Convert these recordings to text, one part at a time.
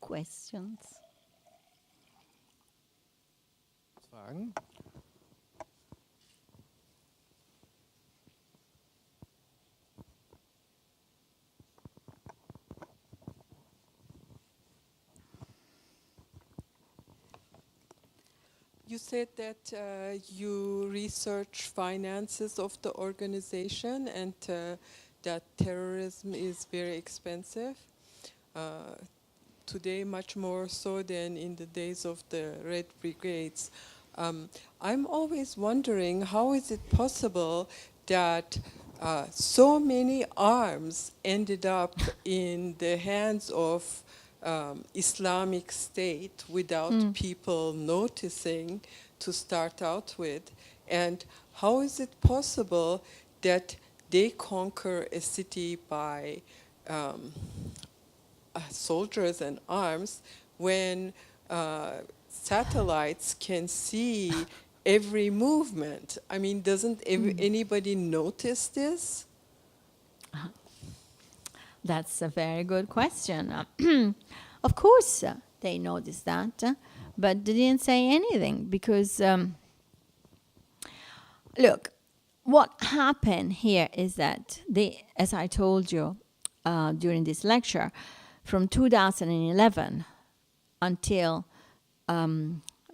questions? Fragen? You said that you research finances of the organization and that terrorism is very expensive. Today, much more so than in the days of the Red Brigades. I'm always wondering, how is it possible that so many arms ended up in the hands of Islamic State without people noticing to start out with? And how is it possible that they conquer a city by soldiers and arms when satellites can see every movement? I mean, doesn't anybody notice this? That's a very good question. Of course, they noticed that, but they didn't say anything because, look, what happened here is that they, as I told you during this lecture, from 2011 until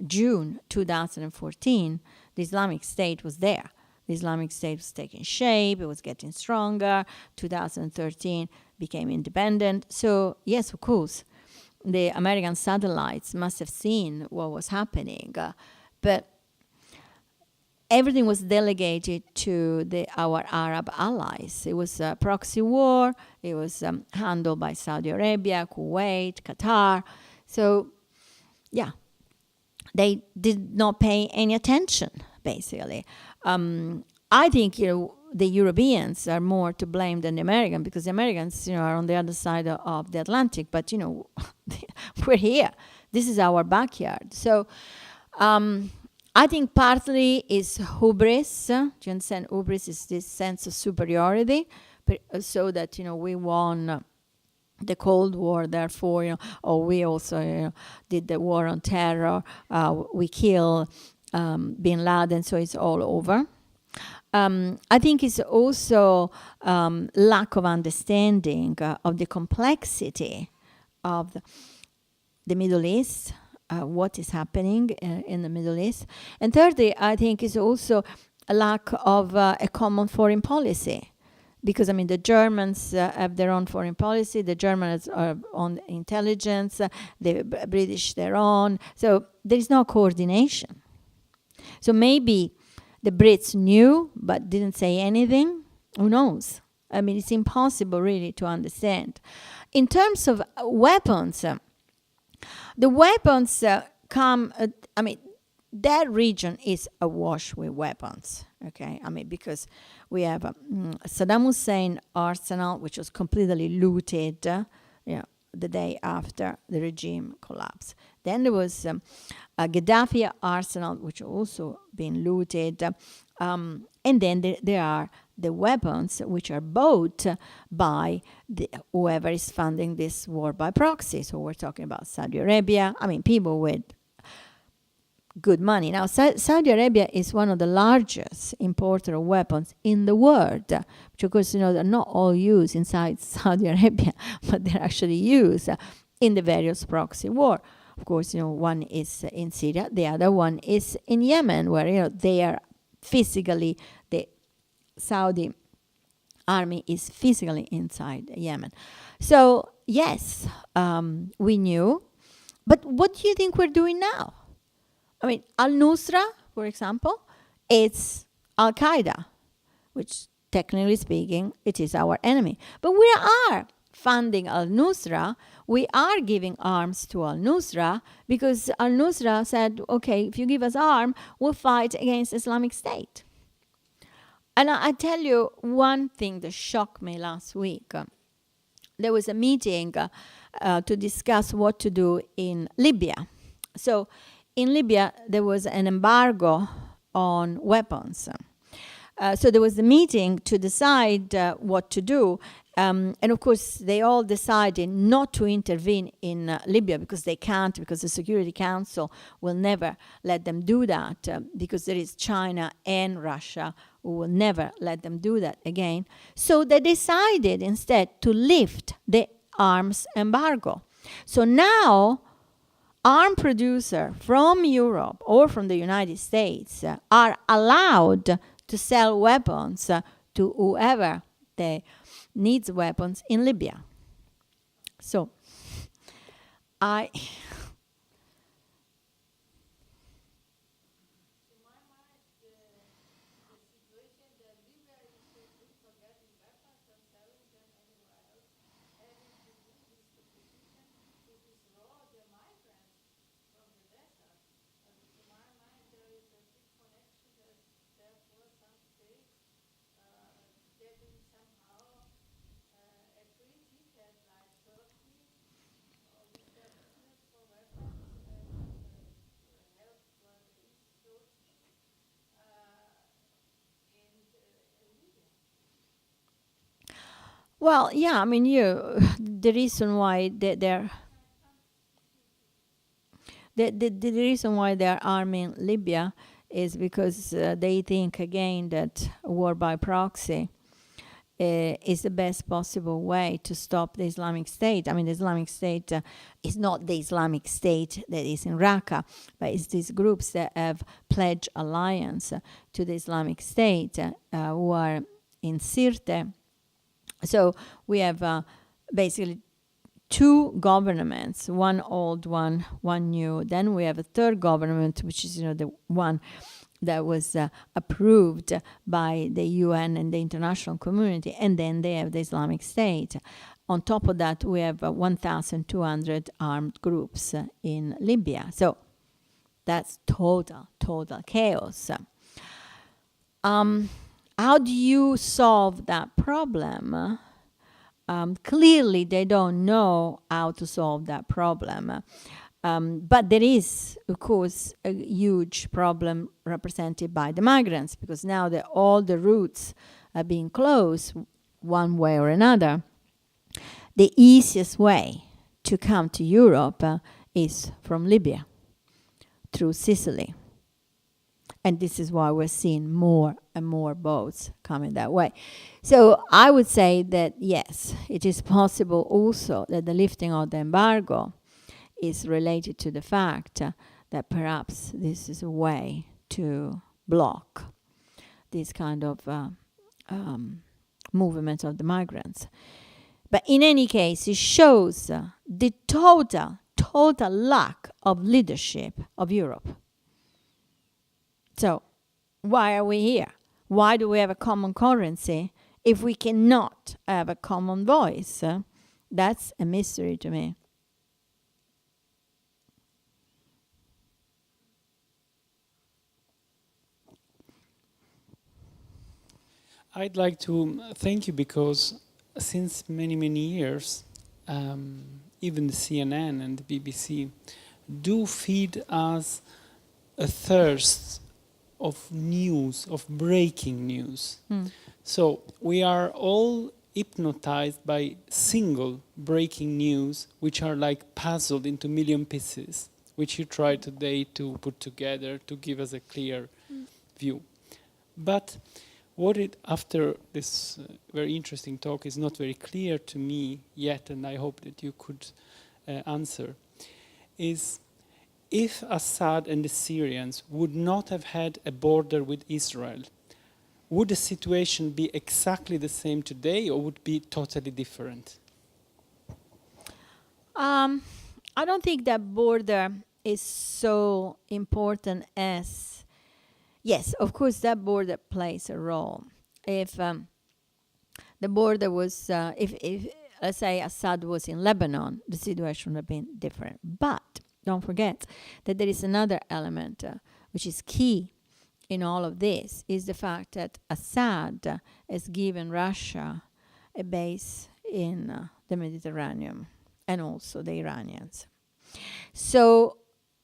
June 2014, the Islamic State was there. The Islamic State was taking shape, it was getting stronger. 2013 became independent. So, yes, of course, the American satellites must have seen what was happening. But everything was delegated to our Arab allies. It was a proxy war. It was handled by Saudi Arabia, Kuwait, Qatar. So, yeah, they did not pay any attention, basically. I think, the Europeans are more to blame than the Americans, because the Americans, are on the other side of the Atlantic. But, we're here. This is our backyard. So, I think partly is hubris. Do you understand? Hubris is this sense of superiority, so that, we won the Cold War, therefore, or we also did the war on terror, we killed bin Laden, so it's all over. I think it's also lack of understanding of the complexity of the Middle East, what is happening in the Middle East. And thirdly, I think it's also a lack of a common foreign policy. Because, the Germans have their own foreign policy, the Germans are on intelligence, the British their own. So there is no coordination. So maybe the Brits knew but didn't say anything. Who knows? It's impossible really to understand. In terms of weapons, the weapons come, that region is awash with weapons, okay? Because we have Saddam Hussein arsenal, which was completely looted, the day after the regime collapsed. Then there was a Gaddafi arsenal, which also been looted. And then there are the weapons which are bought by whoever is funding this war by proxy. So we're talking about Saudi Arabia. People with good money. Now, Saudi Arabia is one of the largest importer of weapons in the world, which of course, they're not all used inside Saudi Arabia, but they're actually used in the various proxy war. Of course, one is in Syria, the other one is in Yemen, where, they are physically, the Saudi army is physically inside Yemen. So, yes, we knew. But what do you think we're doing now? Al-Nusra, for example, it's Al-Qaeda, which technically speaking, it is our enemy. But we are funding Al-Nusra. We are giving arms to Al-Nusra because Al-Nusra said, okay, if you give us arms, we'll fight against Islamic State. And I tell you one thing that shocked me last week. There was a meeting to discuss what to do in Libya. So in Libya, there was an embargo on weapons. So there was a meeting to decide what to do. And of course, they all decided not to intervene in Libya because they can't, because the Security Council will never let them do that, because there is China and Russia who will never let them do that again. So they decided instead to lift the arms embargo. So now, arm producers from Europe or from the United States are allowed to sell weapons to whoever they needs weapons in Libya. So, I... Well, yeah, I mean, the reason why they're the reason why they're arming Libya is because they think again that war by proxy is the best possible way to stop the Islamic State. I mean, the Islamic State is not the Islamic State that is in Raqqa, but it's these groups that have pledged alliance to the Islamic State who are in Sirte. So we have basically two governments, one old, one new. Then we have a third government, which is the one that was approved by the UN and the international community, and then they have the Islamic State. On top of that, we have 1,200 armed groups in Libya. So that's total chaos. How do you solve that problem? Clearly, they don't know how to solve that problem. But there is, of course, a huge problem represented by the migrants, because now that all the routes are being closed one way or another, the easiest way to come to Europe is from Libya, through Sicily. And this is why we're seeing more and more boats coming that way. So I would say that, yes, it is possible also that the lifting of the embargo is related to the fact that perhaps this is a way to block this kind of movement of the migrants. But in any case, it shows the total lack of leadership of Europe. So why are we here? Why do we have a common currency if we cannot have a common voice? That's a mystery to me. I'd like to thank you, because since many years, even the CNN and the BBC do feed us a thirst of news, of breaking news. So we are all hypnotized by single breaking news, which are like puzzled into million pieces, which you try today to put together to give us a clear view. But what after this very interesting talk is not very clear to me yet, and I hope that you could answer, is if Assad and the Syrians would not have had a border with Israel, would the situation be exactly the same today, or would it be totally different? I don't think that border is so important as... Yes, of course, that border plays a role. If the border was... if let's say Assad was in Lebanon, the situation would have been different. But don't forget that there is another element which is key in all of this, is the fact that Assad has given Russia a base in the Mediterranean, and also the Iranians. So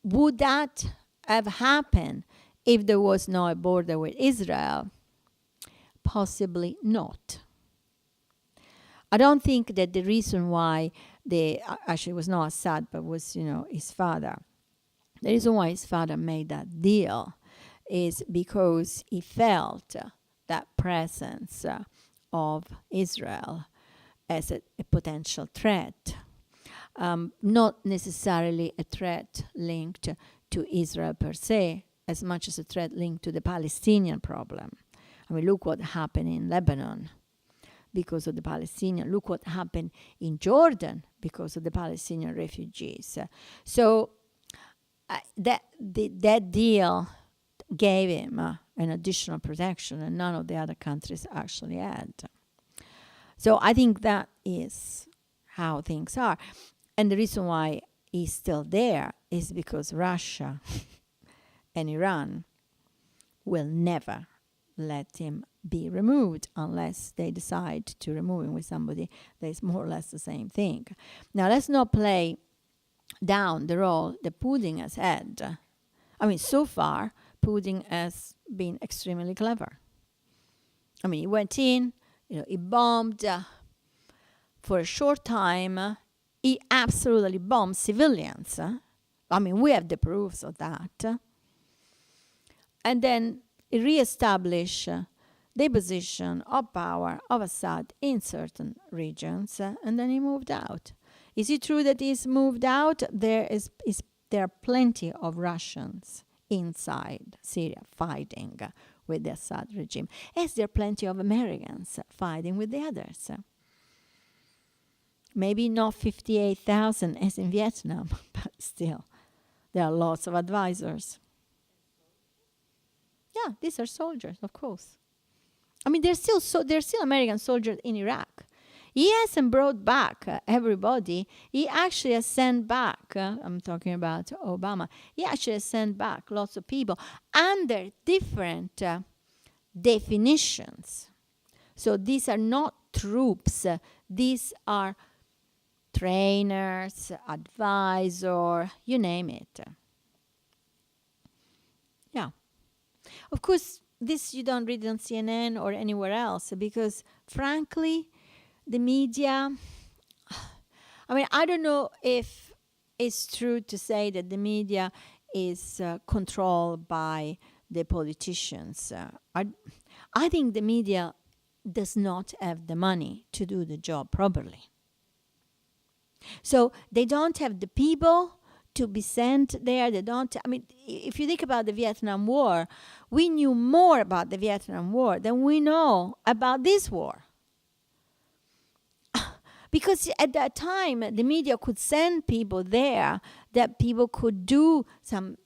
would that have happened if there was no border with Israel? Possibly not. I don't think that the reason why actually it was not Assad, but was, his father. The reason why his father made that deal is because he felt that presence of Israel as a potential threat. Not necessarily a threat linked to Israel per se, as much as a threat linked to the Palestinian problem. I mean, look what happened in Lebanon because of the Palestinian. Look what happened in Jordan because of the Palestinian refugees. So that deal gave him an additional protection, and none of the other countries actually had. So I think that is how things are. And the reason why he's still there is because Russia and Iran will never let him be removed unless they decide to remove him with somebody that is more or less the same thing. Now, let's not play down the role that Putin has had. I mean, so far, Putin has been extremely clever. I mean, he went in, he bombed for a short time. He absolutely bombed civilians. I mean, we have the proofs of that. And then he reestablished the position of power of Assad in certain regions, and then he moved out. Is it true that he's moved out? There are plenty of Russians inside Syria fighting with the Assad regime, as there are plenty of Americans fighting with the others. Maybe not 58,000 as in Vietnam, but still, there are lots of advisors. Yeah, these are soldiers, of course. I mean, there's still American soldiers in Iraq. He hasn't brought back everybody. He actually has sent back, I'm talking about Obama, he actually has sent back lots of people under different definitions. So these are not troops. These are trainers, advisor, you name it. Yeah. Of course, this you don't read on CNN or anywhere else because, frankly, the media, I mean, I don't know if it's true to say that the media is controlled by the politicians. I think the media does not have the money to do the job properly. So they don't have the people to be sent there. They don't, I mean, if you think about the Vietnam War, we knew more about the Vietnam War than we know about this war. Because at that time, the media could send people there, that people could do some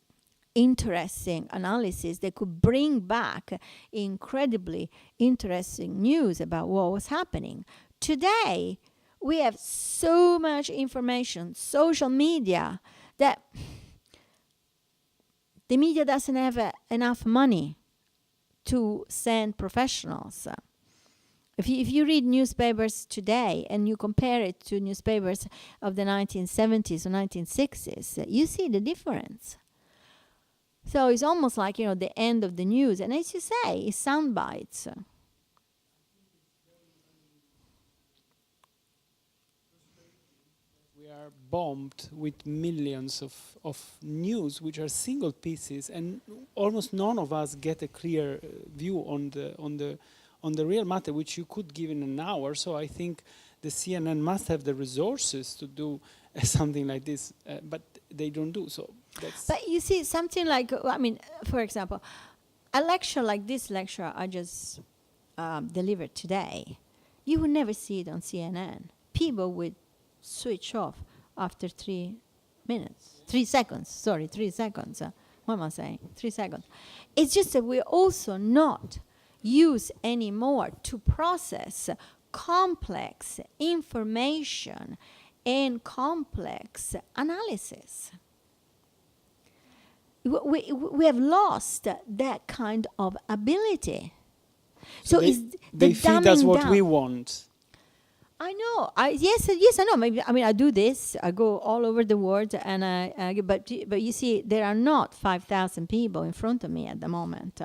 interesting analysis. They could bring back incredibly interesting news about what was happening. Today, we have so much information, social media, that the media doesn't have enough money to send professionals. If you read newspapers today and you compare it to newspapers of the 1970s or 1960s, you see the difference. So it's almost like, the end of the news. And as you say, it's sound bites. We are bombed with millions of news, which are single pieces, and almost none of us get a clear view on the real matter, which you could give in an hour. So I think the CNN must have the resources to do something like this, but they don't do so. But you see, something like, for example, a lecture like this lecture I just delivered today, you would never see it on CNN. People would switch off after 3 seconds. What am I saying? 3 seconds. It's just that we're also not used anymore to process complex information and complex analysis. We have lost that kind of ability. So they feed us what we want. I know. Yes, I know. Maybe I do this. I go all over the world, and but you see, there are not 5,000 people in front of me at the moment.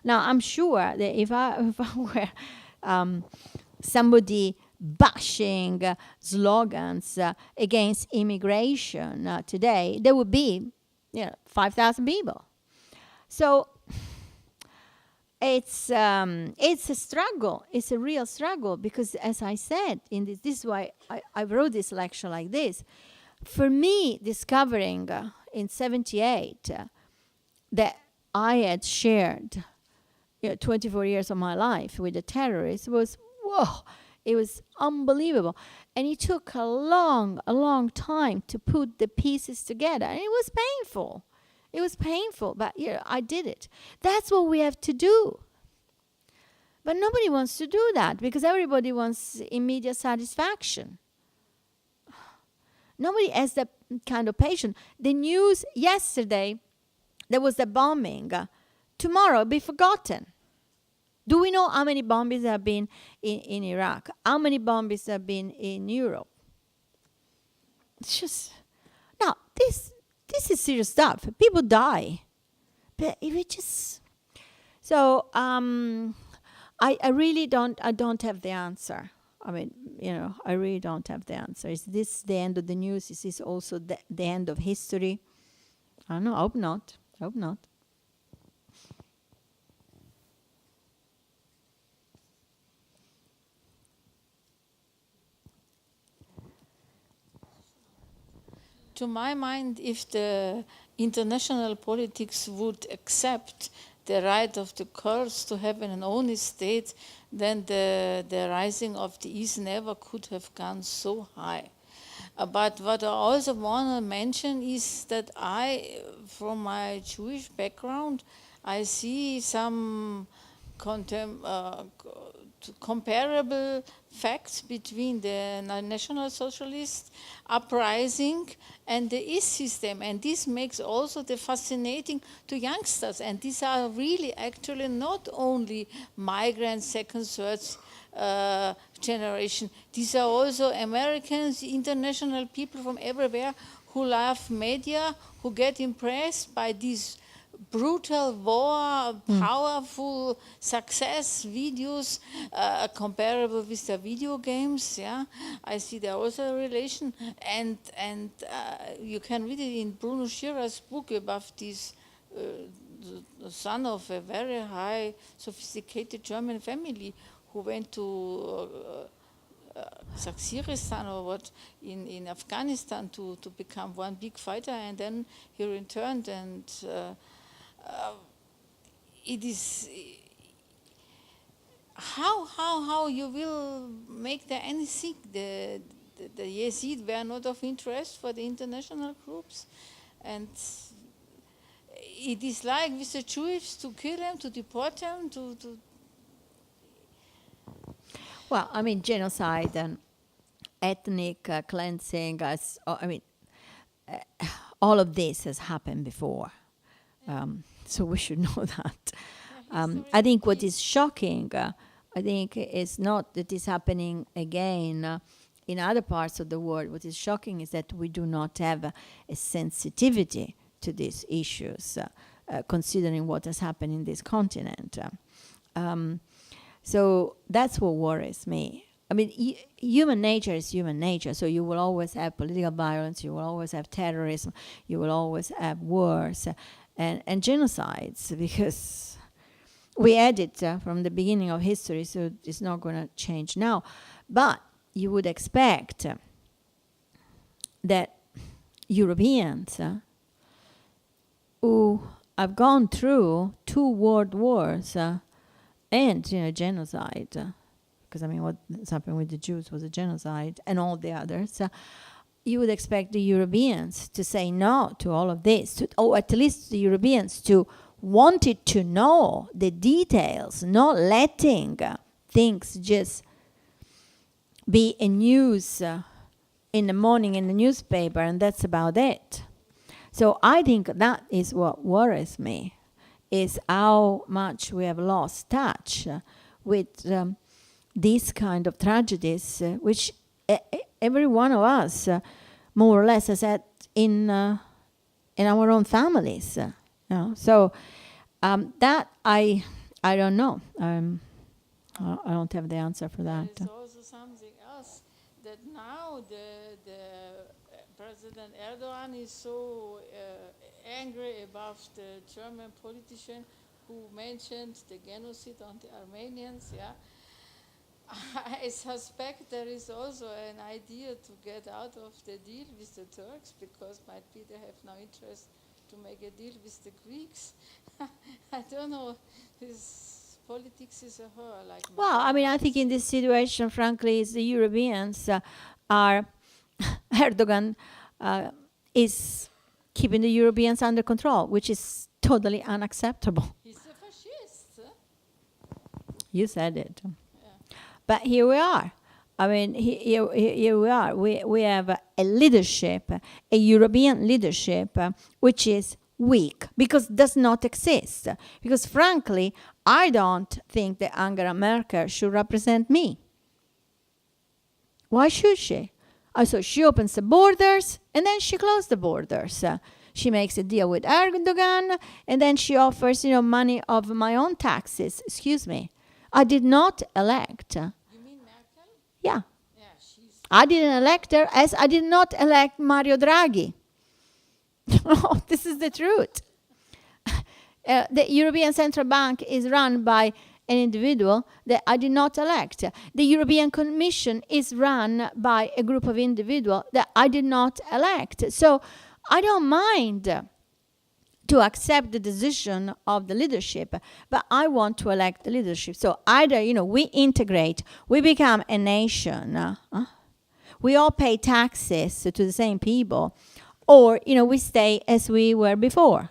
Now I'm sure that if I were somebody bashing slogans against immigration today, there would be 5,000 people. So it's a struggle. It's a real struggle because, as I said, this is why I wrote this lecture like this. For me, discovering in '78 that I had shared 24 years of my life with a terrorist was, whoa, it was unbelievable. And it took a long time to put the pieces together. And it was painful. It was painful, but I did it. That's what we have to do. But nobody wants to do that because everybody wants immediate satisfaction. Nobody has that kind of patience. The news yesterday, there was a bombing. Tomorrow it'll be forgotten. Do we know how many bombings have been in Iraq? How many bombings have been in Europe? It's just, now, this is serious stuff. People die. But if it just... So, I really don't have the answer. I mean, I really don't have the answer. Is this the end of the news? Is this also the end of history? I don't know. I hope not. I hope not. To my mind, if the international politics would accept the right of the Kurds to have an own state, then the rising of the East never could have gone so high. But what I also want to mention is that I, from my Jewish background, I see some comparable facts between the National Socialist uprising and the East system, and this makes also the fascinating to youngsters. And these are really actually not only migrants, second, third generation. These are also Americans, international people from everywhere who love media, who get impressed by these brutal war, powerful success videos, comparable with the video games. Yeah, I see there also a relation, and you can read it in Bruno Schirer's book about this the son of a very high, sophisticated German family who went to Saksiristan or what in Afghanistan to become one big fighter, and then he returned and. It is how you will make there anything. The Yazid were not of interest for the international groups, and it is like with the Jews to kill them, to deport them, to. Well, I mean, genocide and ethnic cleansing. All of this has happened before. So we should know that. I think what is shocking, is not that it's happening again in other parts of the world. What is shocking is that we do not have a sensitivity to these issues, considering what has happened in this continent. So that's what worries me. I mean, human nature is human nature, so you will always have political violence, you will always have terrorism, you will always have wars, and genocides, because we had it from the beginning of history, so it's not going to change now. But you would expect that Europeans who have gone through 2 world wars and genocide, because I mean what's happened with the Jews was a genocide, and all the others, you would expect the Europeans to say no to all of this, or at least the Europeans to wanted to know the details, not letting things just be a news in the morning in the newspaper and that's about it. So I think that is what worries me, is how much we have lost touch with these kind of tragedies, which every one of us more or less has had in our own families. So that I don't know. I don't have the answer for that. There's also something else. that now the President Erdogan is so angry about the German politician who mentioned the genocide on the Armenians, yeah. I suspect there is also an idea to get out of the deal with the Turks, because might be they have no interest to make a deal with the Greeks. I don't know. This politics is a horror. Like Well, I mean, I think in this situation, frankly, is the Europeans are Erdogan is keeping the Europeans under control, which is totally unacceptable. he's a fascist. You said it. But here we are. I mean, here we are. We have a leadership, a European leadership, which is weak because it does not exist. Because frankly, I don't think that Angela Merkel should represent me. Why should she? So she opens the borders and then she closes the borders. She makes a deal with Erdogan and then she offers, money of my own taxes. Excuse me. I did not elect. You mean Merkel? Yeah. Yeah, she's. I didn't elect her as I did not elect Mario Draghi. This is the truth. The European Central Bank is run by an individual that I did not elect. The European Commission is run by a group of individuals that I did not elect. So I don't mind to accept the decision of the leadership, but I want to elect the leadership. So either, we integrate, we become a nation, we all pay taxes to the same people, or, we stay as we were before.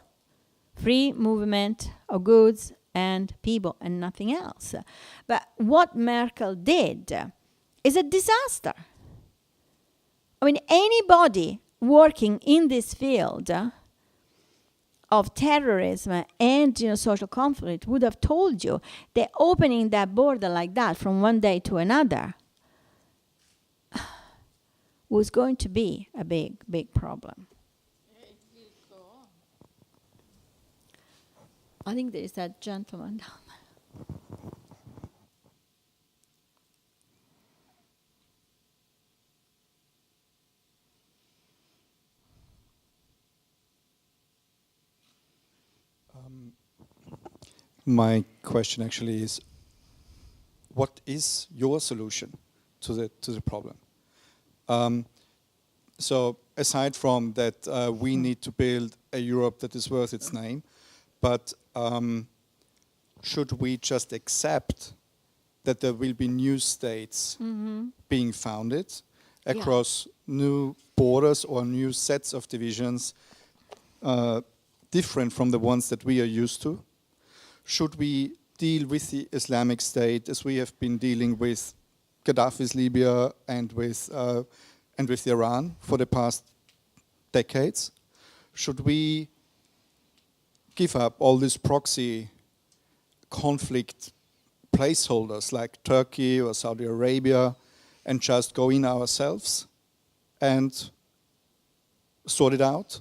Free movement of goods and people and nothing else. But what Merkel did is a disaster. I mean, anybody working in this field of terrorism and social conflict would have told you that opening that border like that from one day to another was going to be a big, big problem. It will go on. I think there is that gentleman down there. My question actually is, what is your solution to the problem? So aside from that, we need to build a Europe that is worth its name, but should we just accept that there will be new states being founded across new borders or new sets of divisions different from the ones that we are used to? Should we deal with the Islamic State as we have been dealing with Gaddafi's Libya and with Iran for the past decades? Should we give up all these proxy conflict placeholders like Turkey or Saudi Arabia and just go in ourselves and sort it out?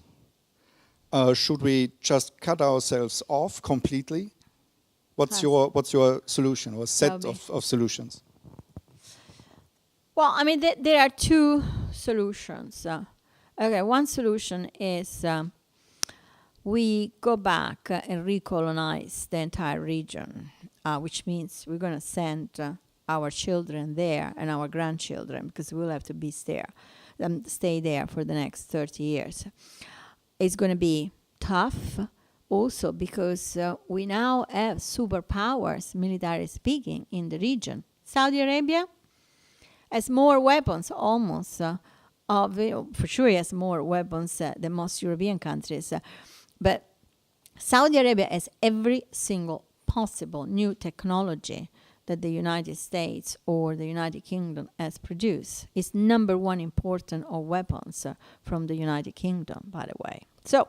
Should we just cut ourselves off completely? What's your solution or set of solutions? Well, I mean, there are two solutions. Okay, one solution is we go back and recolonize the entire region, which means we're going to send our children there and our grandchildren, because we'll have to stay there for the next 30 years. It's going to be tough also because we now have superpowers, military speaking, in the region. Saudi Arabia has more weapons almost, for sure has more weapons than most European countries. But Saudi Arabia has every single possible new technology that the United States or the United Kingdom has produced. It's number one importer of weapons from the United Kingdom, by the way. So,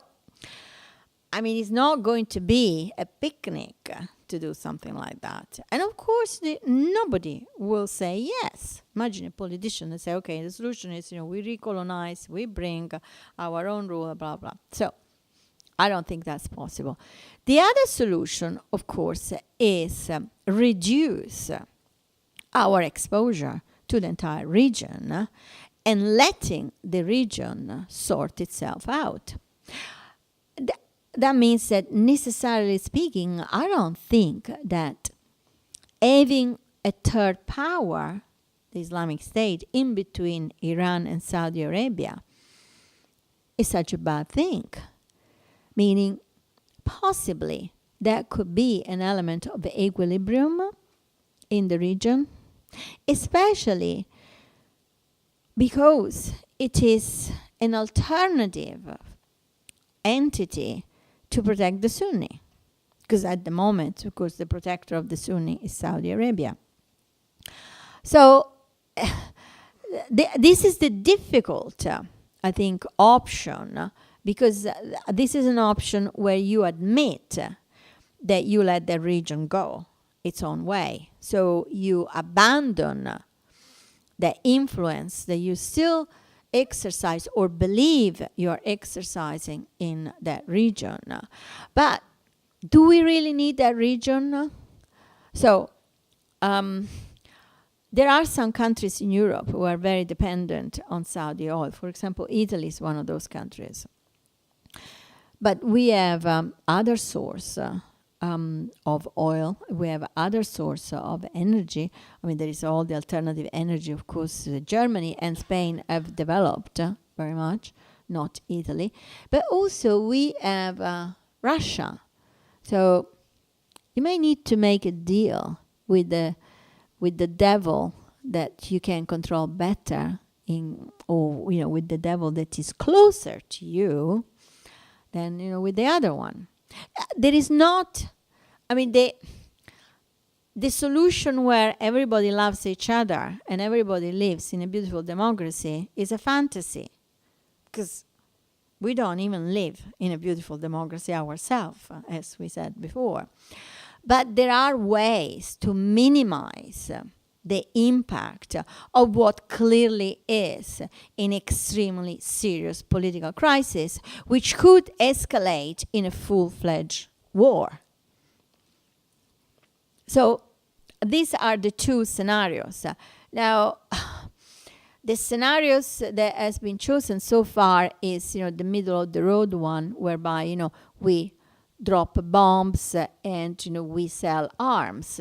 I mean, it's not going to be a picnic to do something like that. And of course, nobody will say yes. Imagine a politician that say, okay, the solution is, we recolonize, we bring our own rule, blah, blah. So I don't think that's possible. The other solution, of course, is reduce our exposure to the entire region and letting the region sort itself out. That means that, necessarily speaking, I don't think that having a third power, the Islamic State, in between Iran and Saudi Arabia is such a bad thing. Meaning, possibly, there could be an element of equilibrium in the region, especially because it is an alternative entity to protect the Sunni. Because at the moment, of course, the protector of the Sunni is Saudi Arabia. So this is the difficult, I think, option, because this is an option where you admit that you let the region go its own way. So you abandon the influence that you still exercise or believe you're exercising in that region. But do we really need that region? So there are some countries in Europe who are very dependent on Saudi oil. For example, Italy is one of those countries. But we have other source of oil. We have other source of energy. I mean, there is all the alternative energy, of course, Germany and Spain have developed very much, not Italy. But also we have Russia. So you may need to make a deal with the devil that you can control better, or with the devil that is closer to you than with the other one. There is not, I mean, the solution where everybody loves each other and everybody lives in a beautiful democracy is a fantasy, because we don't even live in a beautiful democracy ourselves, as we said before. But there are ways to minimize the impact of what clearly is an extremely serious political crisis, which could escalate in a full-fledged war. So these are the two scenarios. Now, the scenarios that has been chosen so far is, the middle of the road one, whereby, we drop bombs and, we sell arms.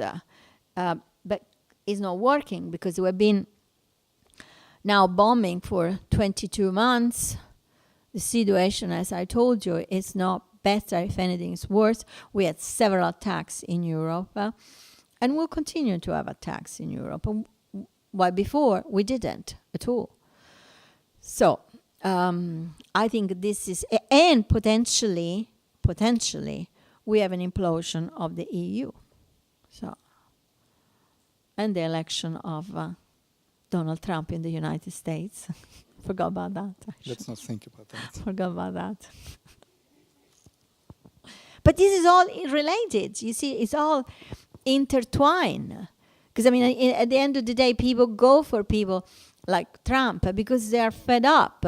But it's not working because we've been now bombing for 22 months. The situation, as I told you, is not better. If anything, it's worse. We had several attacks in Europe, and we'll continue to have attacks in Europe. While before, we didn't at all. So I think this is, and potentially, we have an implosion of the EU. So, and the election of Donald Trump in the United States. Forgot about that. Let's not think about that. Forgot about that. But this is all related. You see, it's all intertwined. Because, I mean, at the end of the day, people go for people like Trump because they are fed up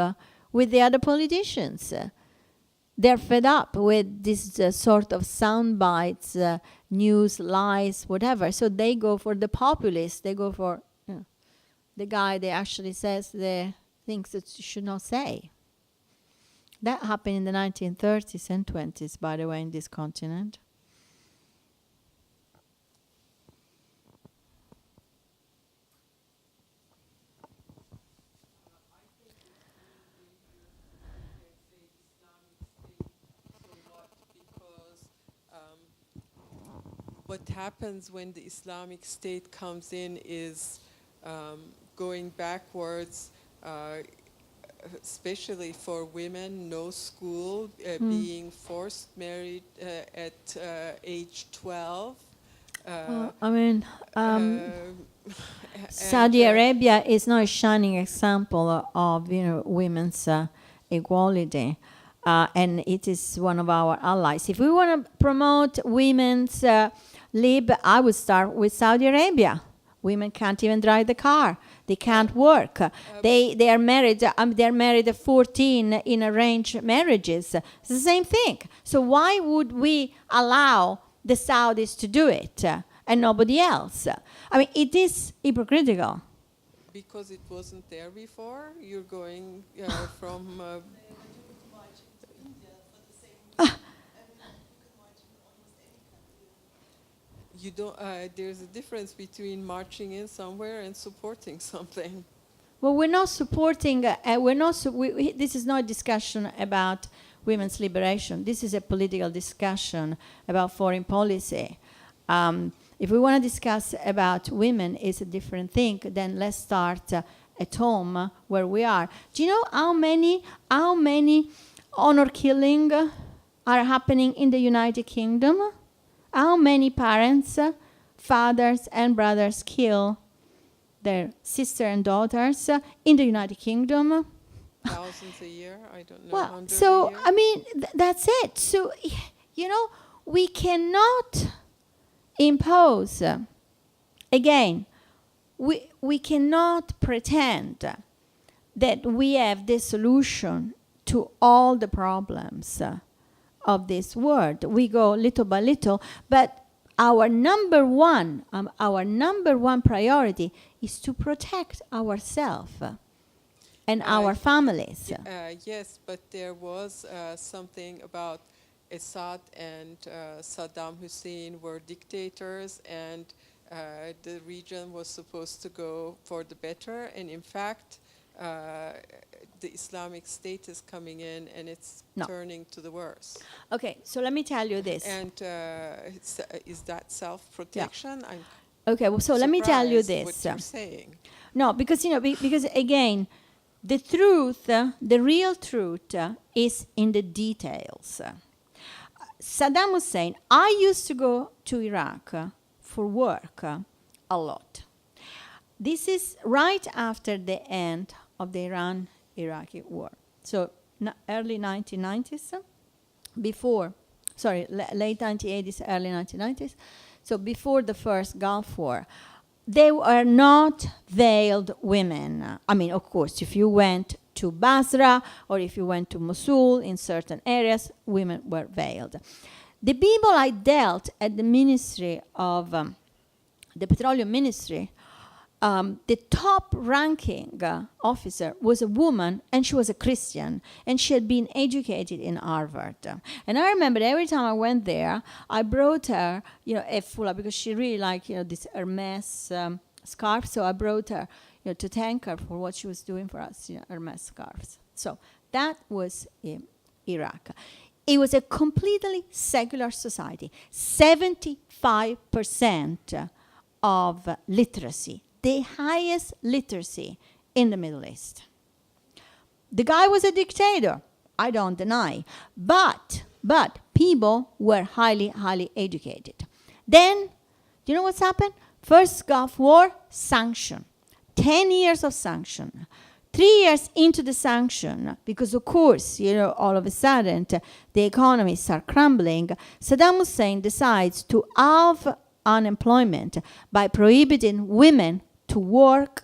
with the other politicians. They're fed up with this sort of sound bites, news, lies, whatever. So they go for the populist. They go for the guy that actually says the things that you should not say. That happened in the 1930s and 20s, by the way, in this continent. What happens when the Islamic State comes in is going backwards, especially for women, no school, being forced married at age 12. Saudi Arabia is not a shining example of women's equality. And it is one of our allies. If we want to promote women's I would start with Saudi Arabia. Women can't even drive the car. They can't work. They are married. They're married at 14 in arranged marriages. It's the same thing. So why would we allow the Saudis to do it and nobody else? I mean, it is hypocritical. because it wasn't there before, you're going from... You don't. There's a difference between marching in somewhere and supporting something. Well, we're not supporting. This is not a discussion about women's liberation. This is a political discussion about foreign policy. If we want to discuss about women, it's a different thing. Then let's start at home where we are. Do you know how many honor killing are happening in the United Kingdom? How many parents, fathers and brothers kill their sister and daughters in the United Kingdom? Thousands a year? I don't know. Well, so, I mean, that's it. So, you know, we cannot impose, again, we cannot pretend that we have the solution to all the problems of this world. We go little by little, but our number one priority is to protect ourselves and our families. Yes, but there was something about Assad and Saddam Hussein were dictators, and the region was supposed to go for the better, and in fact, the Islamic State is coming in and it's turning to the worse. Okay, so let me tell you this. And is that self-protection? Yeah. Okay, well, so let me tell you this. What you're saying. No, because, you know, because again, the truth, the real truth is in the details. Saddam Hussein, I used to go to Iraq for work a lot. This is right after the end of the Iran-Iraqi war. So early 1990s, late 1980s, early 1990s. So before the first Gulf War, they were not veiled women. I mean, of course, if you went to Basra or if you went to Mosul in certain areas, women were veiled. The people I dealt at the Ministry of, the Petroleum Ministry, the top-ranking officer was a woman, and she was a Christian, and she had been educated in Harvard. And I remember every time I went there, I brought her, you know, a foulard, because she really liked, you know, this Hermes scarf. So I brought her, you know, to thank her for what she was doing for us, you know, Hermes scarves. So that was in Iraq. It was a completely secular society. 75% of literacy. The highest literacy in the Middle East. The guy was a dictator, I don't deny, but people were highly, highly educated. Then, do you know what's happened? First Gulf War, sanction. 10 years of sanction. 3 years into the sanction, because of course, you know, all of a sudden, the economies start crumbling, Saddam Hussein decides to halve unemployment by prohibiting women to work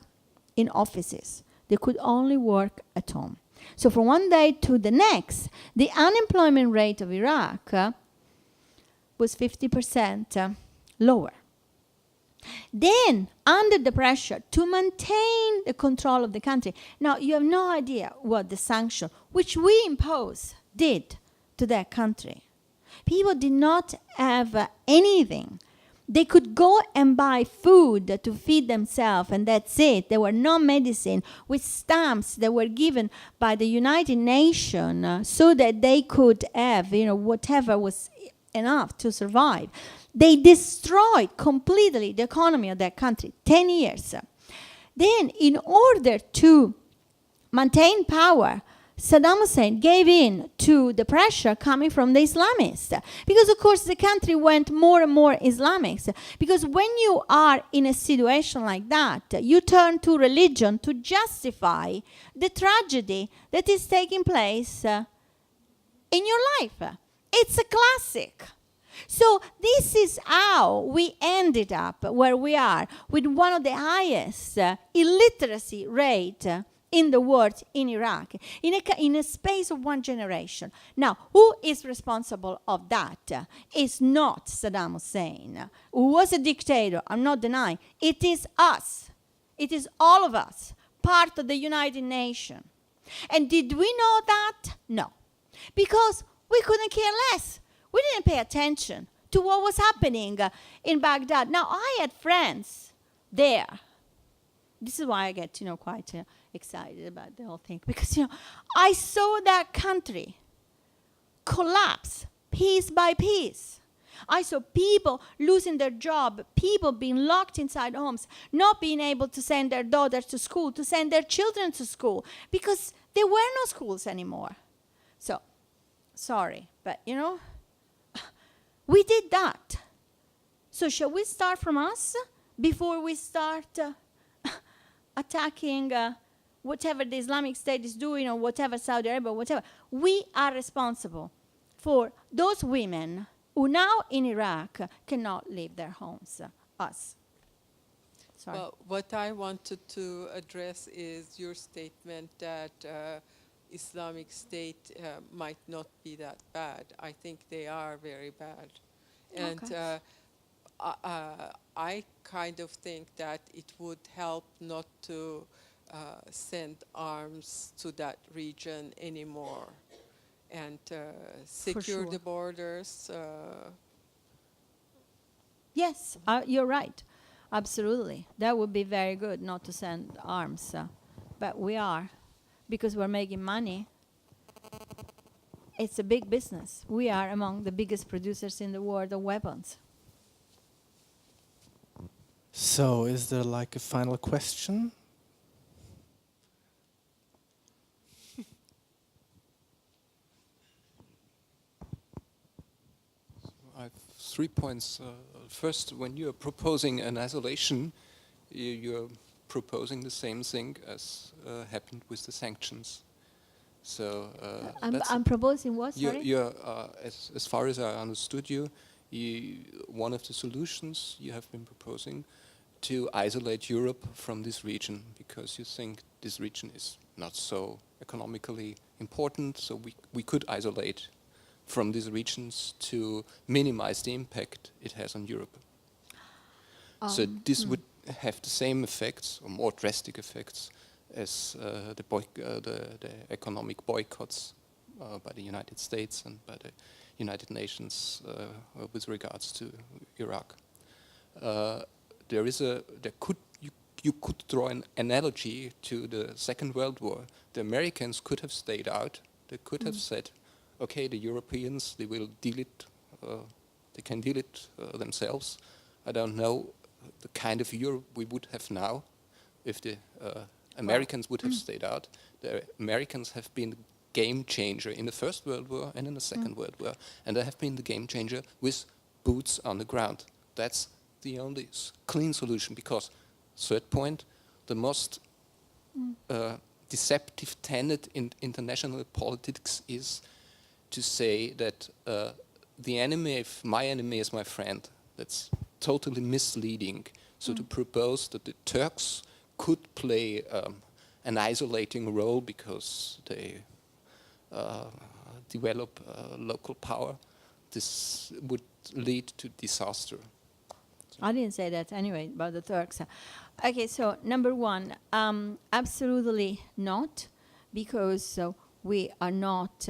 in offices. They could only work at home. So from one day to the next, the unemployment rate of Iraq was 50% lower. Then, under the pressure to maintain the control of the country, now you have no idea what the sanction, which we imposed, did to that country. People did not have anything. They could go and buy food to feed themselves, and that's it. There were no medicine, with stamps that were given by the United Nations so that they could have, you know, whatever was enough to survive. They destroyed completely the economy of that country, 10 years. Then, in order to maintain power, Saddam Hussein gave in to the pressure coming from the Islamists. Because, of course, the country went more and more Islamic. Because when you are in a situation like that, you turn to religion to justify the tragedy that is taking place in your life. It's a classic. So this is how we ended up where we are, with one of the highest illiteracy rate in the world in Iraq, in a space of one generation. Now, who is responsible of that? It's not Saddam Hussein, who was a dictator. I'm not denying. It is us. It is all of us, part of the United Nations. And did we know that? No. Because we couldn't care less. We didn't pay attention to what was happening in Baghdad. Now, I had friends there. This is why I get, quite excited about the whole thing. Because, I saw that country collapse piece by piece. I saw people losing their job, people being locked inside homes, not being able to send their daughters to school, to send their children to school, because there were no schools anymore. So, sorry, but we did that. So shall we start from us before we start attacking whatever the Islamic State is doing, or whatever Saudi Arabia, whatever? We are responsible for those women who now in Iraq cannot leave their homes. Us. Sorry. Well, what I wanted to address is your statement that Islamic State might not be that bad. I think they are very bad. And Okay. I kind of think that it would help not to send arms to that region anymore and secure sure. the borders. Yes, you're right. Absolutely. That would be very good not to send arms. But we are, because we're making money. It's a big business. We are among the biggest producers in the world of weapons. So, is there like a final question? I have 3 points. First, when you're proposing an isolation, you're proposing the same thing as happened with the sanctions. So I'm proposing what, sorry? you're as far as I understood you, one of the solutions you have been proposing to isolate Europe from this region, because you think this region is not so economically important, so we could isolate from these regions to minimize the impact it has on Europe. So this would have the same effects, or more drastic effects, as the economic boycotts by the United States and by the United Nations with regards to Iraq. You could draw an analogy to the Second World War. The Americans could have stayed out. They could have said, okay, the Europeans, they will deal it, they can deal it themselves. I don't know the kind of Europe we would have now if the Americans would have stayed out. The Americans have been the game changer in the First World War and in the Second World War, and they have been the game changer with boots on the ground. That's the only clean solution, because, third point, the most deceptive tenet in international politics is to say that the enemy, if my enemy is my friend, that's totally misleading. So to propose that the Turks could play an isolating role because they develop local power, this would lead to disaster. I didn't say that anyway about the Turks. Okay, so number one, absolutely not, because we are not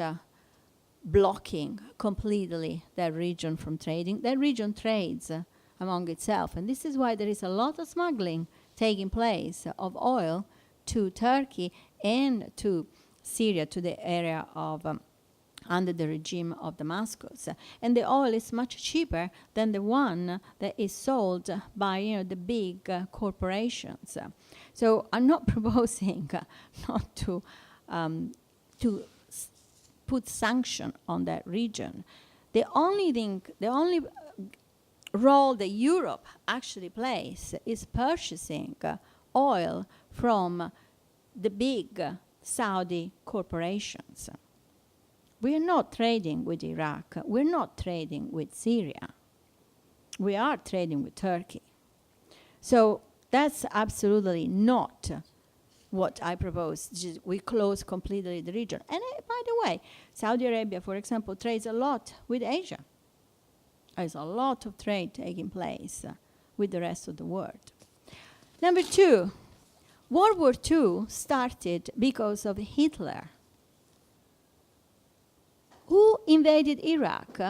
blocking completely that region from trading. That region trades among itself, and this is why there is a lot of smuggling taking place of oil to Turkey and to Syria, to the area of under the regime of Damascus. And the oil is much cheaper than the one that is sold by the big corporations. So I'm not proposing not to put sanction on that region. The only role that Europe actually plays is purchasing oil from the big Saudi corporations. We are not trading with Iraq. We're not trading with Syria. We are trading with Turkey. So that's absolutely not what I propose. Just we close completely the region. And by the way, Saudi Arabia, for example, trades a lot with Asia. There's a lot of trade taking place with the rest of the world. Number two, World War II started because of Hitler. Who invaded Iraq,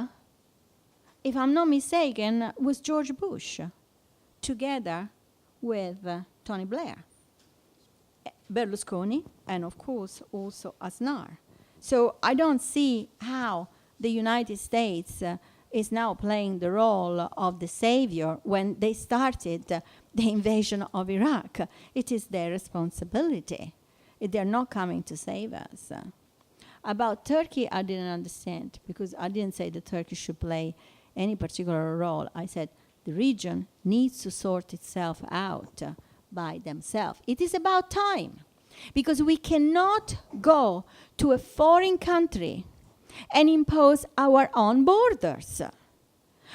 if I'm not mistaken, was George Bush, together with Tony Blair, Berlusconi, and of course also Aznar. So I don't see how the United States is now playing the role of the savior when they started the invasion of Iraq. It is their responsibility. They're not coming to save us. About Turkey, I didn't understand, because I didn't say that Turkey should play any particular role. I said the region needs to sort itself out by themselves. It is about time, because we cannot go to a foreign country and impose our own borders.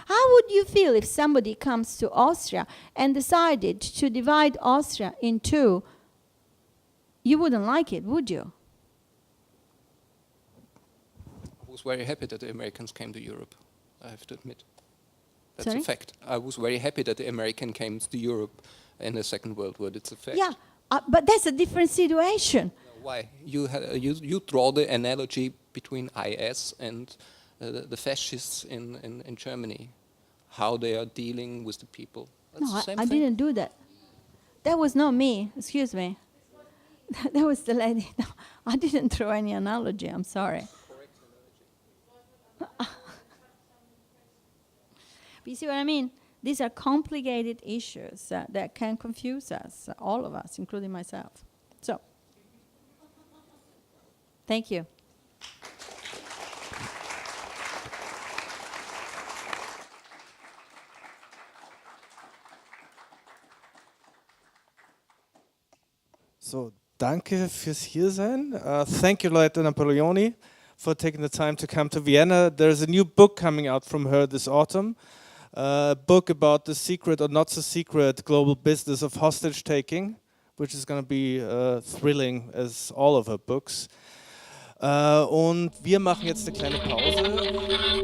How would you feel if somebody comes to Austria and decided to divide Austria in two? You wouldn't like it, would you? I was very happy that the Americans came to Europe, I have to admit. That's Sorry? a fact. I was very happy that the American came to Europe in the Second World War. It's a fact. Yeah, but that's a different situation. Why? You draw the analogy between IS and the fascists in Germany, how they are dealing with the people. That's No, the same I thing. didn't do that. That was not me, excuse me. That was the lady. No, I didn't throw any analogy, I'm sorry. But you see what I mean? These are complicated issues that can confuse us, all of us, including myself. So, thank you. So, danke fürs Hiersein. Thank you, Loretta Napoleoni, for taking the time to come to Vienna. There's a new book coming out from her this autumn, a book about the secret or not so secret global business of hostage taking, which is going to be thrilling as all of her books. Und wir machen jetzt eine kleine Pause.